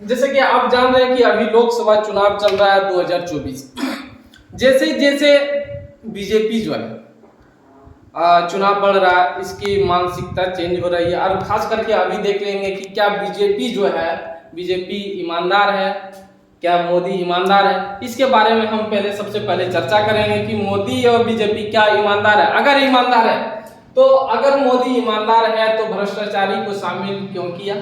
जैसे कि आप जान रहे हैं कि अभी लोकसभा चुनाव चल रहा है 2024। जैसे जैसे बीजेपी जो है चुनाव बढ़ रहा है, इसकी मानसिकता चेंज हो रही है। और खास करके अभी देख लेंगे कि क्या बीजेपी जो है, बीजेपी ईमानदार है, क्या मोदी ईमानदार है। इसके बारे में हम सबसे पहले चर्चा करेंगे कि मोदी और बीजेपी क्या ईमानदार है। अगर ईमानदार है तो, अगर मोदी ईमानदार है तो भ्रष्टाचारी को शामिल क्यों किया,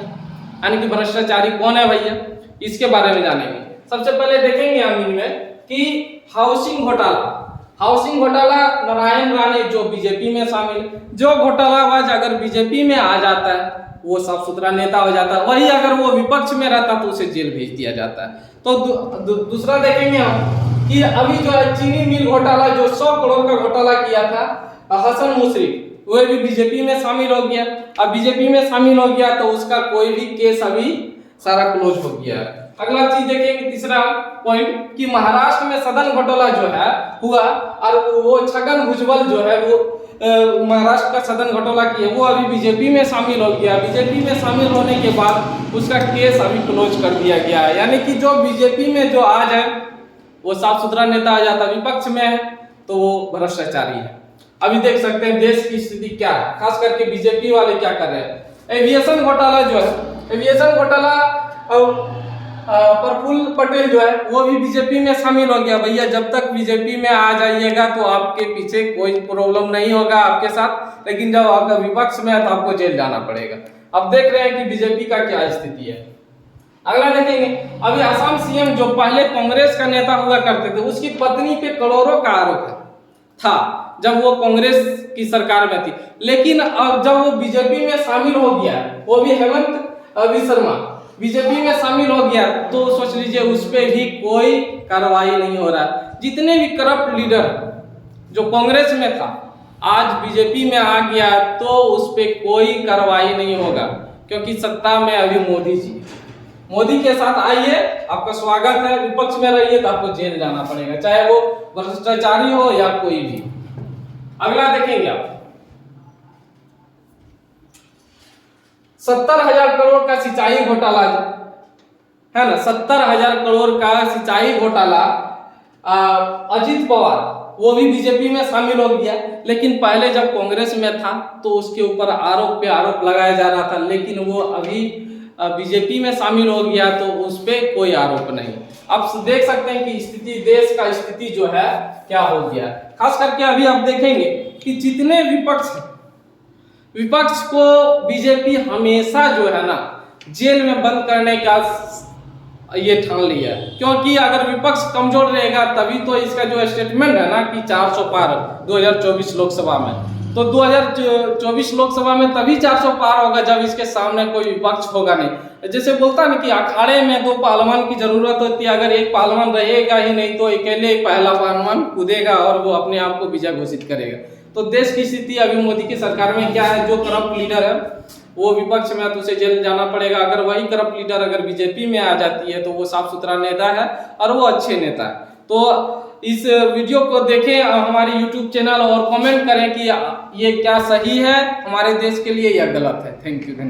यानी कि भ्रष्टाचारी कौन है भैया, इसके बारे में जानेंगे। सबसे पहले देखेंगे हम इनमें कि हाउसिंग घोटाला नारायण राणे जो बीजेपी में शामिल, जो घोटालाबाज अगर बीजेपी में आ जाता है वो साफ सुथरा नेता हो जाता है, वही अगर वो विपक्ष में रहता तो उसे जेल भेज दिया जाता है। तो दूसरा देखेंगे हम कि अभी जो है चीनी मिल घोटाला, जो 100 करोड़ का घोटाला किया था हसन मुशर्रफ, वो भी बीजेपी में शामिल हो गया। अब बीजेपी में शामिल हो गया तो उसका कोई भी केस अभी सारा क्लोज हो गया है। अगला चीज देखेंगे, तीसरा पॉइंट, कि महाराष्ट्र में सदन घोटाला जो है हुआ, और वो छगन भुजबल जो है वो महाराष्ट्र का सदन घोटाला किए, वो अभी बीजेपी में शामिल हो गया। बीजेपी में शामिल होने के बाद उसका केस अभी क्लोज कर दिया गया है। यानी कि जो बीजेपी में जो आज है वो साफ सुथरा नेता आ जाता, विपक्ष में है तो वो भ्रष्टाचारी है। अभी देख सकते हैं देश की स्थिति क्या है, खास करके बीजेपी वाले क्या कर रहे हैं। एविएशन घोटाला जो है, एविएशन घोटाला प्रफुल्ल पटेल जो है वो भी बीजेपी में शामिल हो गया। भैया जब तक बीजेपी में आ जाइएगा तो आपके पीछे कोई प्रॉब्लम नहीं होगा आपके साथ, लेकिन जब आपका विपक्ष में है तो आपको जेल जाना पड़ेगा। अब देख रहे हैं कि बीजेपी का क्या स्थिति है। अगला देखेंगे, अभी असम सीएम जो पहले कांग्रेस का नेता हुआ करते थे, उसकी पत्नी पे करोड़ों का आरोप था जब वो कांग्रेस की सरकार में थी, लेकिन अब जब वो बीजेपी में शामिल हो गया, वो भी हेमंत विश्व बीजेपी में शामिल हो गया, तो सोच लीजिए उस पर भी कोई कार्रवाई नहीं हो रहा। जितने भी करप्ट लीडर जो कांग्रेस में था आज बीजेपी में आ गया तो उस पर कोई कार्रवाई नहीं होगा, क्योंकि सत्ता में अभी मोदी जी। मोदी के साथ आइए, आपका स्वागत है, विपक्ष में रहिए तो आपको जेल जाना पड़ेगा, चाहे वो भ्रष्टाचारी हो या कोई भी। अगला देखेंगे आप, 70,000 करोड़ का सिंचाई घोटाला है ना, 70,000 करोड़ का सिंचाई घोटाला। अजित पवार वो भी बीजेपी में शामिल हो गया, लेकिन पहले जब कांग्रेस में था तो उसके ऊपर आरोप पे आरोप लगाया जा रहा था, लेकिन वो अभी बीजेपी में शामिल हो गया तो उस पर कोई आरोप नहीं। आप देख सकते हैं कि स्थिति, देश का स्थिति जो है क्या हो गया। खास करके अभी आप देखेंगे कि जितने विपक्ष को बीजेपी हमेशा जो है ना जेल में बंद करने का ये ठान लिया, क्योंकि अगर विपक्ष कमजोर रहेगा तभी तो इसका जो स्टेटमेंट है ना कि 400 पार 2024 लोकसभा में, तो 2024 लोकसभा में तभी 400 पार होगा जब इसके सामने कोई विपक्ष होगा नहीं। जैसे बोलता है ना कि अखाड़े में 2 पहलवान की जरूरत होती है, अगर एक पहलवान रहेगा ही नहीं तो अकेले पहला पहलवान कूदेगा और वो अपने आप को विजय घोषित करेगा। तो देश की स्थिति अभी मोदी की सरकार में क्या है, जो करप्ट लीडर है वो विपक्ष में तो उसे जेल जाना पड़ेगा। अगर वही करप्ट लीडर अगर बीजेपी में आ जाती है तो वो साफ सुथरा नेता है और वो अच्छे नेता है। तो इस वीडियो को देखें हमारे YouTube चैनल और कमेंट करें कि ये क्या सही है हमारे देश के लिए या गलत है। Thank you.